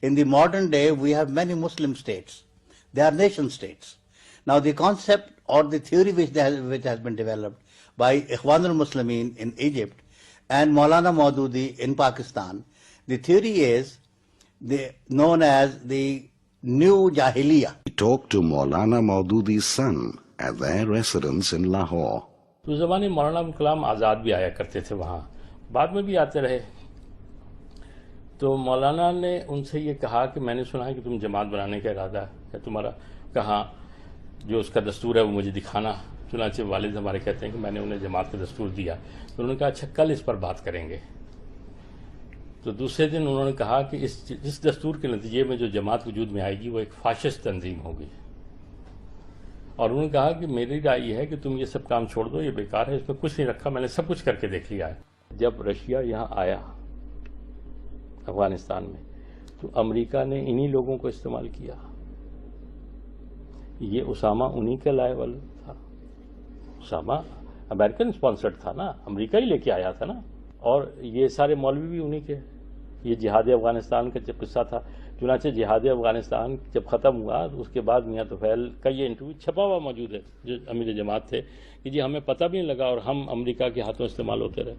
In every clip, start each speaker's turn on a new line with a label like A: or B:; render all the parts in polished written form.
A: In the modern day, we have many Muslim states. They are nation states. Now, the concept or the theory which has been developed by Ikhwan al-Muslimin in Egypt and Maulana Maududi in Pakistan, the theory is known as the New Jahiliyyah.
B: We talked to Maulana Maududi's son at their residence in Lahore.
C: تو اس زمانے میں مولانا کلام آزاد بھی آیا کرتے تھے وہاں، بعد میں بھی آتے رہے. تو مولانا نے ان سے یہ کہا کہ میں نے سنا ہے کہ تم جماعت بنانے کا ارادہ ہے تمہارا، کہاں جو اس کا دستور ہے وہ مجھے دکھانا. چنانچہ والد ہمارے کہتے ہیں کہ میں نے انہیں جماعت کا دستور دیا. تو انہوں نے کہا اچھا کل اس پر بات کریں گے. تو دوسرے دن انہوں نے کہا کہ اس دستور کے نتیجے میں جو جماعت وجود میں آئے گی وہ ایک فاشسٹ تنظیم ہوگی. اور انہوں نے کہا کہ میری رائے یہ ہے کہ تم یہ سب کام چھوڑ دو، یہ بیکار ہے، اس میں کچھ نہیں رکھا، میں نے سب کچھ کر کے دیکھ لیا ہے. جب رشیا یہاں آیا افغانستان میں تو امریکہ نے انہی لوگوں کو استعمال کیا. یہ اسامہ انہی کا لائے والا تھا. اسامہ امریکن اسپانسرڈ تھا نا، امریکہ ہی لے کے آیا تھا نا. اور یہ سارے مولوی بھی انہی کے. یہ جہاد افغانستان کا جب قصہ تھا، چنانچہ جہاد افغانستان جب ختم ہوا تو اس کے بعد میاں طفیل کا یہ انٹرویو چھپا ہوا موجود ہے جو امیر جماعت تھے کہ جی ہمیں پتہ بھی نہیں لگا اور ہم امریکہ کے ہاتھوں استعمال ہوتے رہے.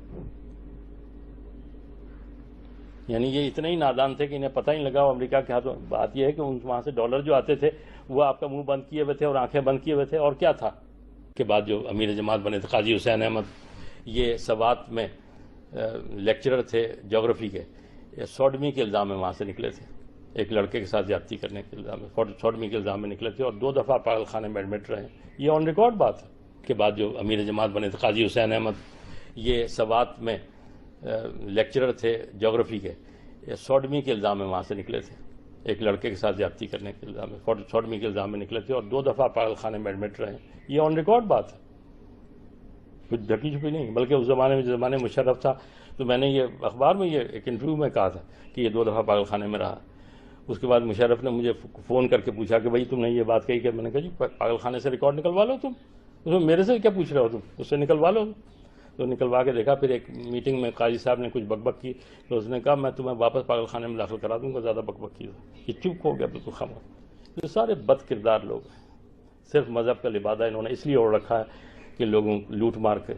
C: یعنی یہ اتنے ہی نادان تھے کہ انہیں پتہ ہی نہیں لگا اور امریکہ کے ہاتھوں. بات یہ ہے کہ وہاں سے ڈالر جو آتے تھے وہ آپ کا منہ بند کیے ہوئے تھے اور آنکھیں بند کیے ہوئے تھے. اور کیا تھا کے بعد جو امیر جماعت بنے تھے قاضی حسین احمد، یہ سوات میں لیکچرر تھے جغرافی کے، سوڈمی کے الزام میں وہاں سے نکلے تھے. ایک لڑکے کے ساتھ زیادتی کرنے کے الزام میں، سوڈمی کے الزام میں نکلے تھے اور 2 دفعہ پاگل خانے میں ایڈمٹ رہے. یہ آن ریکارڈ بات ہے. کے بعد جو امیر جماعت بنے تھے قاضی حسین احمد، یہ سوات میں لیکچرر تھے جغرافی کے، سوڈمی کے الزام میں وہاں سے نکلے تھے. ایک لڑکے کے ساتھ زیادتی کرنے کے الزام میں، سوڈمی کے الزام میں نکلے تھے اور 2 دفعہ پاگل خانے میں ایڈمٹ رہے. یہ آن ریکارڈ بات ہے، کچھ ڈھکی چھپی نہیں. بلکہ اس زمانے میں، جس زمانے مشرف تھا، تو میں نے یہ اخبار میں یہ ایک انٹرویو میں کہا تھا کہ یہ 2 دفعہ پاگل خانے میں رہا. اس کے بعد مشرف نے مجھے فون کر کے پوچھا کہ بھائی تم نے یہ بات کہی کہ میں نے کہا جی پاگل خانے سے ریکارڈ نکلوا لو تم. اس میں میرے سے کیا پوچھ رہے ہو تم، اس سے نکلوا لو. تو نکلوا کے دیکھا. پھر ایک میٹنگ میں قاضی صاحب نے کچھ بک بک کی تو اس نے کہا میں تمہیں واپس پاگل خانے میں داخل کرا دوں گا، زیادہ بک بک کی. یہ چپ ہو گیا بالکل خاموش. یہ سارے بد کردار لوگ ہیں. صرف مذہب کا لبادہ انہوں نے اس لیے اوڑھ رکھا ہے کہ لوگوں لوٹ مار کے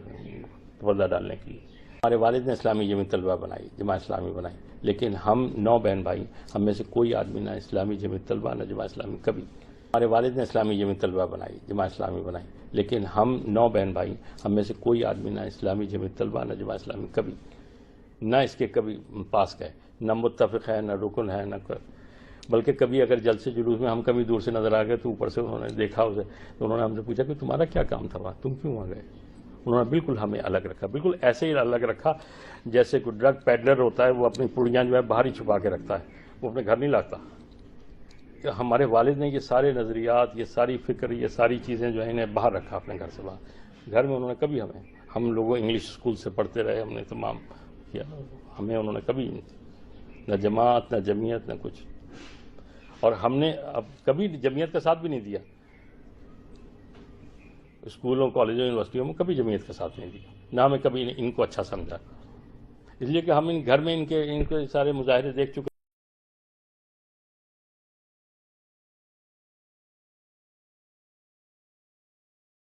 C: پردہ ڈالنے کے لیے. ہمارے والد نے اسلامی جمعیت طلبہ بنائی، جماعت اسلامی بنائی، لیکن ہم 9 بہن بھائی، ہم میں سے کوئی آدمی نہ اسلامی جمعیت طلبہ نہ جماعت اسلامی کبھی. ہمارے والد نے اسلامی جمعیت طلبہ بنائی، جماعت اسلامی بنائی، لیکن ہم 9 بہن بھائی، ہم میں سے کوئی آدمی نہ اسلامی جمعیت طلبہ نہ جماعت اسلامی کبھی، نہ اس کے کبھی پاس گئے، نہ متفق ہے، نہ رکن ہے، نہ بلکہ کبھی اگر جلسے جلوس میں ہم کبھی دور سے نظر آ گئے تو اوپر سے انہوں نے دیکھا اسے تو انہوں نے ہم سے پوچھا کہ تمہارا کیا کام تھا وہاں، تم کیوں وہاں گئے. انہوں نے بالکل ہمیں الگ رکھا، بالکل ایسے ہی الگ رکھا جیسے کوئی ڈرگ پیڈلر ہوتا ہے، وہ اپنی پڑیاں جو ہے باہر ہی چھپا کے رکھتا ہے، وہ اپنے گھر نہیں لاتا. ہمارے والد نے یہ سارے نظریات، یہ ساری فکر، یہ ساری چیزیں جو ہیں انہیں باہر رکھا اپنے گھر سے باہر. گھر میں انہوں نے کبھی ہم لوگوں انگلش اسکول سے پڑھتے رہے، ہم نے تمام کیا، ہمیں انہوں نے کبھی نہ جماعت نہ جمعیت نہ کچھ. اور ہم نے اب کبھی جمعیت کا ساتھ بھی نہیں دیا. اسکولوں، کالجوں، یونیورسٹیوں میں کبھی جمعیت کا ساتھ نہیں دیا، نہ ہمیں کبھی ان کو اچھا سمجھا. اس لیے کہ ہم ان گھر میں ان کے سارے مظاہرے دیکھ چکے.